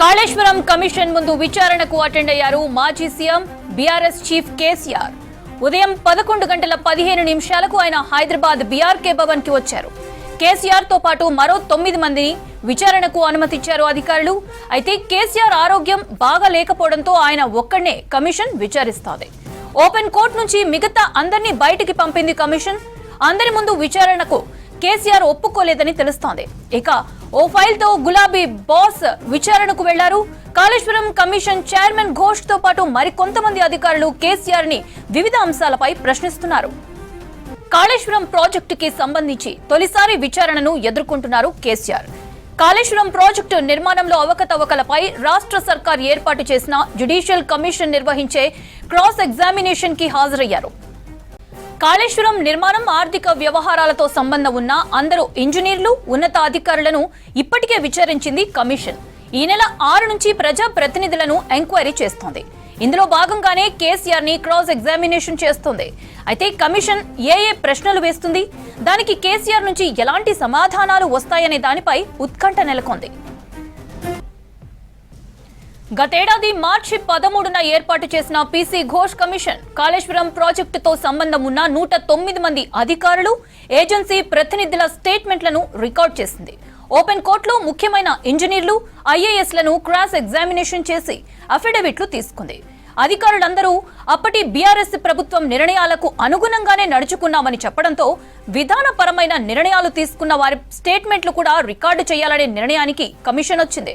Kaleshwaram commission ముందు విచారణకు attend అయ్యారు మాజీ సీఎం బీఆర్ఎస్ చీఫ్ కేసీఆర్. ఉదయం 11:15 ఆయన హైదరాబాద్ బీఆర్కే భవన్ కి వచ్చారు. కేసీఆర్ తో పాటు మరో 9 మందిని విచారణకు అనుమతించారు అధికారులు. అయితే కేసీఆర్ ఆరోగ్యం బాగా లేకపోవడంతో ఆయన ఒక్కడే కమిషన్ విచారిస్తోంది. ఓపెన్ కోర్టు నుంచి మిగతా అందరినీ బయటికి పంపింది కమిషన్. అందరి ముందు విచారణకు కేసీఆర్ ఒప్పుకోలేదని తెలుస్తోంది. ఇక ఓ ఫైల్ తో గులాబీ బాస్ విచారణకు వెళ్లారు. కాళేశ్వరం కమిషన్ చైర్మన్ ఘోష్ తో పాటు మరికొంతమంది అధికారులు కేసీఆర్ ని వివిధ అంశాలపై ప్రశ్నిస్తున్నారు. కాళేశ్వరం ప్రాజెక్టుకి సంబంధించి తొలిసారి విచారణను ఎదుర్కొంటున్నారు కేసీఆర్. కాళేశ్వరం ప్రాజెక్టు నిర్మాణంలో అవకతవకలపై రాష్ట్ర సర్కార్ ఏర్పాటు చేసిన జ్యుడిషియల్ కమిషన్ నిర్వహించే క్రాస్ ఎగ్జామినేషన్ కి హాజరయ్యారు. కాళేశ్వరం నిర్మాణం ఆర్థిక వ్యవహారాలతో సంబంధం ఉన్న అందరూ ఇంజనీర్లు, ఉన్నతాధికారులను ఇప్పటికే విచారించింది కమిషన్. ఈ నెల 6 నుంచి ప్రజా ప్రతినిధులను ఎంక్వైరీ చేస్తోంది. ఇందులో భాగంగానే కేసీఆర్ ని క్రాస్ ఎగ్జామినేషన్ చేస్తోంది. అయితే కమిషన్ ఏ ప్రశ్నలు వేస్తుంది, దానికి కేసీఆర్ నుంచి ఎలాంటి సమాధానాలు వస్తాయనే దానిపై ఉత్కంఠ నెలకొంది. గతేడాది మార్చి 13న ఏర్పాటు చేసిన పీసీ ఘోష్ కమిషన్ కాళేశ్వరం ప్రాజెక్టుతో సంబంధం ఉన్న 109 మంది అధికారులు, ఏజెన్సీ ప్రతినిధుల స్టేట్మెంట్లను రికార్డ్ చేసింది. ఓపెన్ కోర్టులో ముఖ్యమైన ఇంజనీర్లు, ఐఏఎస్లను క్రాస్ ఎగ్జామినేషన్ చేసి అఫిడవిట్లు తీసుకుంది. అధికారులందరూ అప్పటి బీఆర్ఎస్ ప్రభుత్వం నిర్ణయాలకు అనుగుణంగానే నడుచుకున్నామని చెప్పడంతో విధానపరమైన నిర్ణయాలు తీసుకున్న వారి స్టేట్మెంట్లు కూడా రికార్డు చేయాలనే నిర్ణయానికి కమిషన్ వచ్చింది.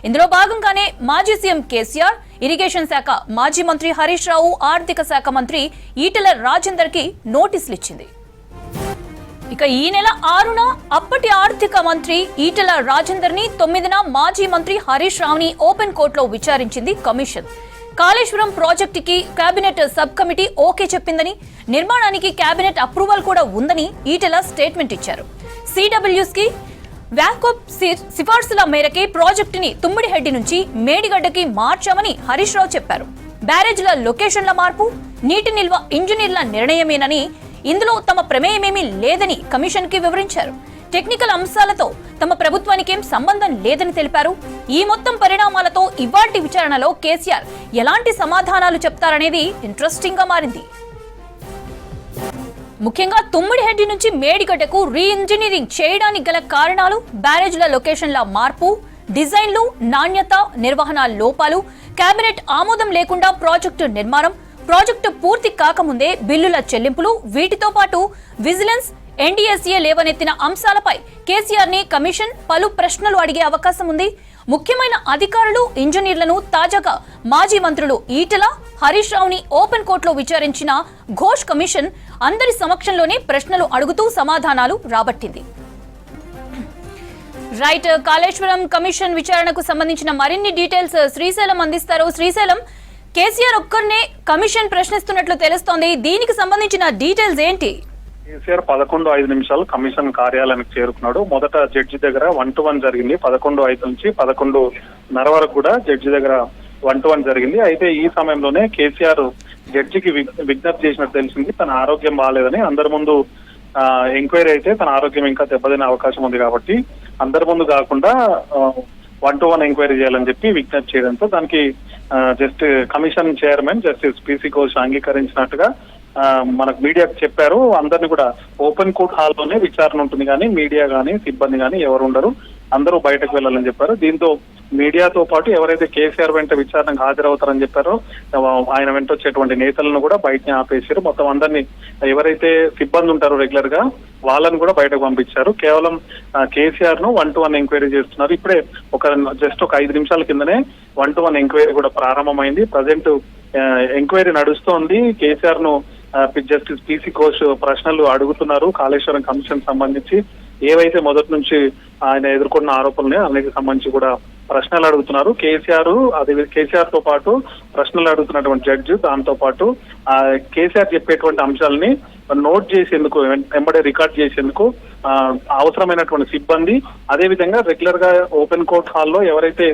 ఇందులో భాగంగానే మాజీ సీఎం కేసీఆర్, ఇరిగేషన్ శాఖ మాజీ మంత్రి హరీష్ రావు, ఆర్థిక శాఖ మంత్రి ఈటెల రాజేందర్ కి నోటీసులు ఇచ్చింది. ఇక ఈ నెల 6న అప్పటి ఆర్థిక మంత్రి ఈటెల రాజేందర్ ని, 9న మాజీ మంత్రి హరీష్ రావుని ఓపెన్ కోర్టులో విచారించింది కమిషన్. కాళేశ్వరం ప్రాజెక్టుకి కేబినెట్ సబ్ కమిటీ ఓకే చెప్పిందని, నిర్మాణానికి కేబినెట్ అప్రూవల్ కూడా ఉందని ఈటెల స్టేట్మెంట్ ఇచ్చారు. సిడబ్ల్యూస్ కి వ్యాంకోప్ సిఫార్సుల మేరకే ప్రాజెక్టుని తుమ్మిడిహెడ్డి నుంచి మేడిగడ్డకి మార్చామని హరీష్ రావు చెప్పారు. బ్యారేజ్ల లొకేషన్ల మార్పు నీటి నిల్వ ఇంజనీర్ల నిర్ణయమేనని, ఇందులో తమ ప్రమేయమేమీ లేదని కమిషన్ కి వివరించారు. టెక్నికల్ అంశాలతో తమ ప్రభుత్వానికేం సంబంధం లేదని తెలిపారు. ఈ మొత్తం పరిణామాలతో ఇవాల్టి విచారణలో కేసీఆర్ ఎలాంటి సమాధానాలు చెప్తారనేది ఇంట్రెస్టింగ్ గా మారింది. ముఖ్యంగా తుమ్మిడిహెడ్డి నుంచి మేడిగడ్డకు రీ ఇంజనీరింగ్ చేయడానికి గల కారణాలు, బ్యారేజ్ల లొకేషన్ల మార్పు, డిజైన్లు, నాణ్యత, నిర్వహణ లోపాలు, కేబినెట్ ఆమోదం లేకుండా ప్రాజెక్టు నిర్మాణం, ప్రాజెక్టు పూర్తి కాకముందే బిల్లుల చెల్లింపులు, వీటితో పాటు విజిలెన్స్, ఎన్డీఎస్ఏ లేవనెత్తిన అంశాలపై కేసీఆర్ ని కమిషన్ పలు ప్రశ్నలు అడిగే అవకాశం ఉంది. ముఖ్యమైన అధికారులు, ఇంజనీర్లను తాజాగా మాజీ మంత్రులు ఈటెల, హరీష్ రావుని ఓపెన్ కోర్టులో విచారించిన ఘోష్ కమిషన్ అందరి సమక్షంలోనే ప్రశ్నలు అడుగుతూ సమాధానాలు రాబట్టింది. రైట్, కాళేశ్వరం కమిషన్ విచారణకు సంబంధించిన మరిన్ని డీటెయిల్స్ శ్రీశైలం అందిస్తారు. శ్రీశైలం, కేసీఆర్ ఒక్కరినే కమిషన్ ప్రశ్నిస్తున్నట్లు తెలుస్తోంది. దీనికి సంబంధించిన డీటెయిల్స్ ఏంటి? కేసీఆర్ 11:05 కమిషన్ కార్యాలయానికి చేరుకున్నాడు. మొదట జడ్జి దగ్గర 1-1 జరిగింది. 11:05 నుంచి 11:30 వరకు కూడా జడ్జి దగ్గర 1-1 జరిగింది. అయితే ఈ సమయంలోనే కేసీఆర్ జడ్జికి విజ్ఞప్తి చేసినట్టు తెలిసింది. తన ఆరోగ్యం బాగాలేదని, అందరి ముందు ఎంక్వైరీ అయితే తన ఆరోగ్యం ఇంకా దెబ్బతినే అవకాశం ఉంది కాబట్టి అందరి ముందు కాకుండా 1-1 ఎంక్వైరీ చేయాలని చెప్పి విజ్ఞప్తి చేయడంతో దానికి commission chairman justice PC Ghosh అంగీకరించినట్టుగా మనకు మీడియాకు చెప్పారు. అందరినీ కూడా ఓపెన్ కోర్ట్ హాల్లోనే విచారణ ఉంటుంది కానీ మీడియా కానీ సిబ్బంది కానీ ఎవరు ఉండరు, అందరూ బయటకు వెళ్ళాలని చెప్పారు. దీంతో మీడియాతో పాటు ఎవరైతే కేసీఆర్ వెంట విచారణకు హాజరవుతారని చెప్పారో ఆయన వెంట వచ్చేటువంటి నేతలను కూడా బయటనే ఆపేశారు. మొత్తం అందరినీ, ఎవరైతే సిబ్బంది ఉంటారో రెగ్యులర్ గా వాళ్ళని కూడా బయటకు పంపించారు. కేవలం కేసీఆర్ ను 1-1 ఎంక్వైరీ చేస్తున్నారు. ఇప్పుడే జస్ట్ ఒక 5 నిమిషాల కిందనే 1-1 ఎంక్వైరీ కూడా ప్రారంభమైంది. ప్రజెంట్ ఎంక్వైరీ నడుస్తోంది. కేసీఆర్ ను జస్టిస్ పీసీ ఘోష్ ప్రశ్నలు అడుగుతున్నారు. కాళేశ్వరం కమిషన్ సంబంధించి ఏవైతే మొదటి నుంచి ఆయన ఎదుర్కొన్న ఆరోపణలు అన్నిటికి సంబంధించి కూడా ప్రశ్నలు అడుగుతున్నారు. కేసీఆర్ తో పాటు ప్రశ్నలు అడుగుతున్నటువంటి జడ్జి, దాంతో పాటు కేసీఆర్ చెప్పేటువంటి అంశాలని నోట్ చేసేందుకు, వెంబడే రికార్డ్ చేసేందుకు అవసరమైనటువంటి సిబ్బంది, అదే విధంగా రెగ్యులర్ గా ఓపెన్ కోర్ట్ హాల్లో ఎవరైతే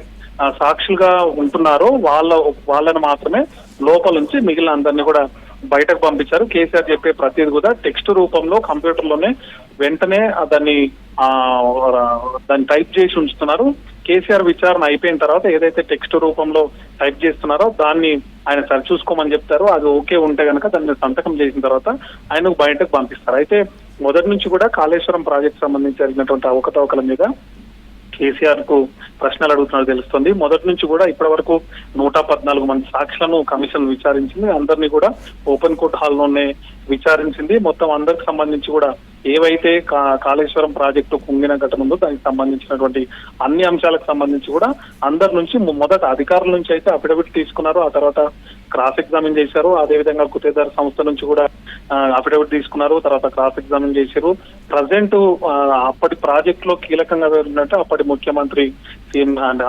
సాక్షులుగా ఉంటున్నారో వాళ్ళని మాత్రమే లోపల నుంచి మిగిలిన అందరినీ కూడా బయటకు పంపించారు. కేసీఆర్ చెప్పే ప్రతిదీ కూడా టెక్స్ట్ రూపంలో కంప్యూటర్ లోనే వెంటనే దాన్ని టైప్ చేసి ఉంచుతున్నారు. కేసీఆర్ విచారణ అయిపోయిన తర్వాత ఏదైతే టెక్స్ట్ రూపంలో టైప్ చేస్తున్నారో దాన్ని ఆయన సరిచూసుకోమని చెప్తారు. అది ఓకే ఉంటే కనుక దాన్ని సంతకం చేసిన తర్వాత ఆయనకు బయటకు పంపిస్తారు. అయితే మొదటి నుంచి కూడా కాళేశ్వరం ప్రాజెక్ట్ సంబంధించి జరిగినటువంటి అవకతవకల మీద కేసీఆర్ కు ప్రశ్నలు అడుగుతున్నట్టు తెలుస్తుంది. మొదటి నుంచి కూడా ఇప్పటి వరకు 114 మంది సాక్షులను కమిషన్ విచారించింది. అందరినీ కూడా ఓపెన్ కోర్ట్ హాల్లోనే విచారించింది. మొత్తం అందరికి సంబంధించి కూడా ఏవైతే కాళేశ్వరం ప్రాజెక్టు కుంగిన ఘటన ఉందో దానికి సంబంధించినటువంటి అన్ని అంశాలకు సంబంధించి కూడా అందరి నుంచి మొదట అధికారుల నుంచి అయితే అఫిడవిట్ తీసుకున్నారు. ఆ తర్వాత క్రాస్ ఎగ్జామిన్ చేశారు. అదేవిధంగా గుత్తేదారు సంస్థ నుంచి కూడా అఫిడవిట్ తీసుకున్నారు. తర్వాత క్రాస్ ఎగ్జామిన్ చేశారు. ప్రజెంట్ అప్పటి ప్రాజెక్ట్ లో కీలకంగా ఉన్నట్టు అప్పటి ముఖ్యమంత్రి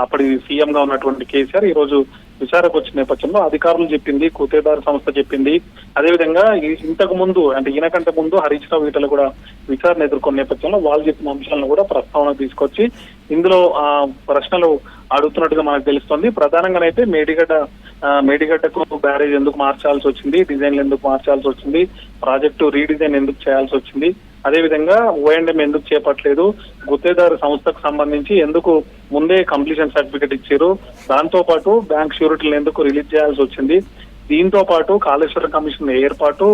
అప్పటి సీఎం గా ఉన్నటువంటి కేసీఆర్ ఈ రోజు విచారణకు వచ్చిన నేపథ్యంలో అధికారులు చెప్పింది, గుత్తేదారు సంస్థ చెప్పింది, అదేవిధంగా ఇంతకు ముందు అంటే ఈయనకంటే ముందు హరీష్ రావు ఈటలు కూడా విచారణ ఎదుర్కొన్న నేపథ్యంలో వాళ్ళు చెప్పిన అంశాలను కూడా ప్రస్తావన తీసుకొచ్చి ఇందులో ప్రశ్నలు అడుగుతున్నట్టుగా మనకు తెలుస్తోంది. ప్రధానంగానైతే మేడిగడ్డకు బ్యారేజ్ ఎందుకు మార్చాల్సి వచ్చింది, డిజైన్లు ఎందుకు మార్చాల్సి వచ్చింది, ప్రాజెక్టు రీడిజైన్ ఎందుకు చేయాల్సి వచ్చింది, అదేవిధంగా ఓఎండ్ఎం ఎందుకు చేపట్టలేదు, గుత్తేదారు సంస్థకు సంబంధించి ఎందుకు ముందే కంప్లీషన్ సర్టిఫికెట్ ఇచ్చారు, దాంతో పాటు బ్యాంక్ షూరిటీలను ఎందుకు రిలీజ్ చేయాల్సి వచ్చింది, దీంతో పాటు కాళేశ్వరం కమిషన్ ఏర్పాటు,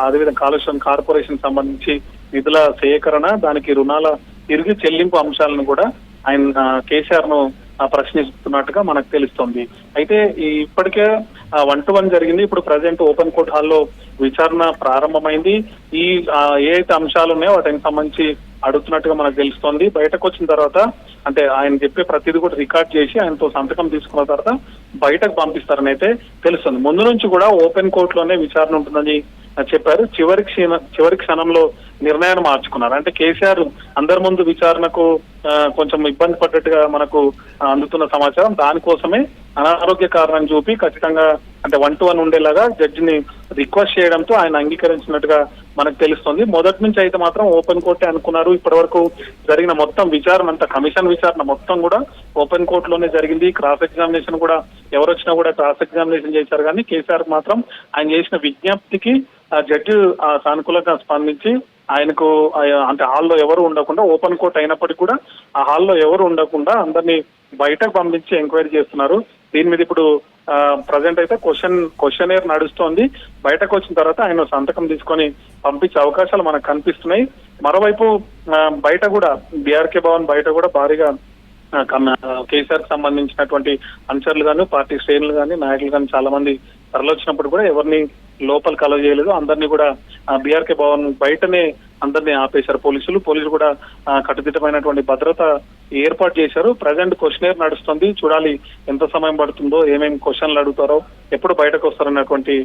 అదేవిధంగా కాళేశ్వరం కార్పొరేషన్ సంబంధించి నిధుల సేకరణ, దానికి రుణాల తిరిగి చెల్లింపు అంశాలను కూడా ఆయన కేసీఆర్ ను ప్రశ్నిస్తున్నట్టుగా మనకు తెలుస్తోంది. అయితే ఇప్పటికే 1-1 జరిగింది. ఇప్పుడు ప్రజెంట్ ఓపెన్ కోర్ట్ హాల్లో విచారణ ప్రారంభమైంది. ఈ ఏదైతే అంశాలు ఉన్నాయో వాటికి సంబంధించి అడుగుతున్నట్టుగా మనకు తెలుస్తోంది. బయటకు వచ్చిన తర్వాత అంటే ఆయన చెప్పే ప్రతిదీ కూడా రికార్డ్ చేసి ఆయనతో సంతకం తీసుకున్న తర్వాత బయటకు పంపిస్తారని అయితే తెలుస్తుంది. ముందు నుంచి కూడా ఓపెన్ కోర్టులోనే విచారణ ఉంటుందని చెప్పారు. చివరి క్షణంలో నిర్ణయాన్ని మార్చుకున్నారు. అంటే కేసీఆర్ అందరి ముందు విచారణకు కొంచెం ఇబ్బంది పడ్డట్టుగా మనకు అందుతున్న సమాచారం. దానికోసమే అనారోగ్య కారణం చూపి ఖచ్చితంగా అంటే 1-1 ఉండేలాగా జడ్జిని రిక్వెస్ట్ చేయడంతో ఆయన అంగీకరించినట్టుగా మనకు తెలుస్తుంది. మొదటి నుంచి అయితే మాత్రం ఓపెన్ కోర్టే అనుకున్నారు. ఇప్పటి వరకు జరిగిన మొత్తం విచారణ అంతా కమిషన్ విచారణ మొత్తం కూడా ఓపెన్ కోర్టులోనే జరిగింది. క్రాస్ ఎగ్జామినేషన్ కూడా ఎవరు వచ్చినా కూడా క్రాస్ ఎగ్జామినేషన్ చేశారు. కానీ కేసీఆర్ మాత్రం ఆయన చేసిన విజ్ఞప్తికి జడ్జి సానుకూలంగా స్పందించి ఆయనకు అంటే హాల్లో ఎవరు ఉండకుండా ఓపెన్ కోర్ట్ అయినప్పటికీ కూడా ఆ హాల్లో ఎవరు ఉండకుండా అందరినీ బయటకు పంపించి ఎంక్వైరీ చేస్తున్నారు. దీని మీద ఇప్పుడు ప్రజెంట్ అయితే క్వశ్చనేర్ నడుస్తోంది. బయటకు వచ్చిన తర్వాత ఆయన సంతకం తీసుకొని పంపించే అవకాశాలు మనకు కనిపిస్తున్నాయి. మరోవైపు బయట కూడా బీఆర్కే భవన్ బయట కూడా భారీగా కేసీఆర్ కి సంబంధించినటువంటి అనుచరులు కానీ పార్టీ శ్రేణులు కానీ నాయకులు కానీ చాలా మంది తరలివచ్చినప్పుడు కూడా ఎవరిని లోపలికి అలౌ చేయలేదు. అందరినీ కూడా బీఆర్కే భవన్ బయటనే అందరినీ ఆపేశారు పోలీసులు కూడా కట్టుదిట్టమైనటువంటి భద్రత ఏర్పాటు చేశారు. ప్రజెంట్ క్వశ్చనేర్ నడుస్తుంది. చూడాలి ఎంత సమయం పడుతుందో, ఏమేమి క్వశ్చన్లు అడుగుతారో, ఎప్పుడు బయటకు వస్తారన్నటువంటి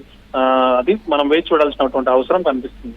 అది మనం వేచి చూడాల్సినటువంటి అవసరం కనిపిస్తుంది.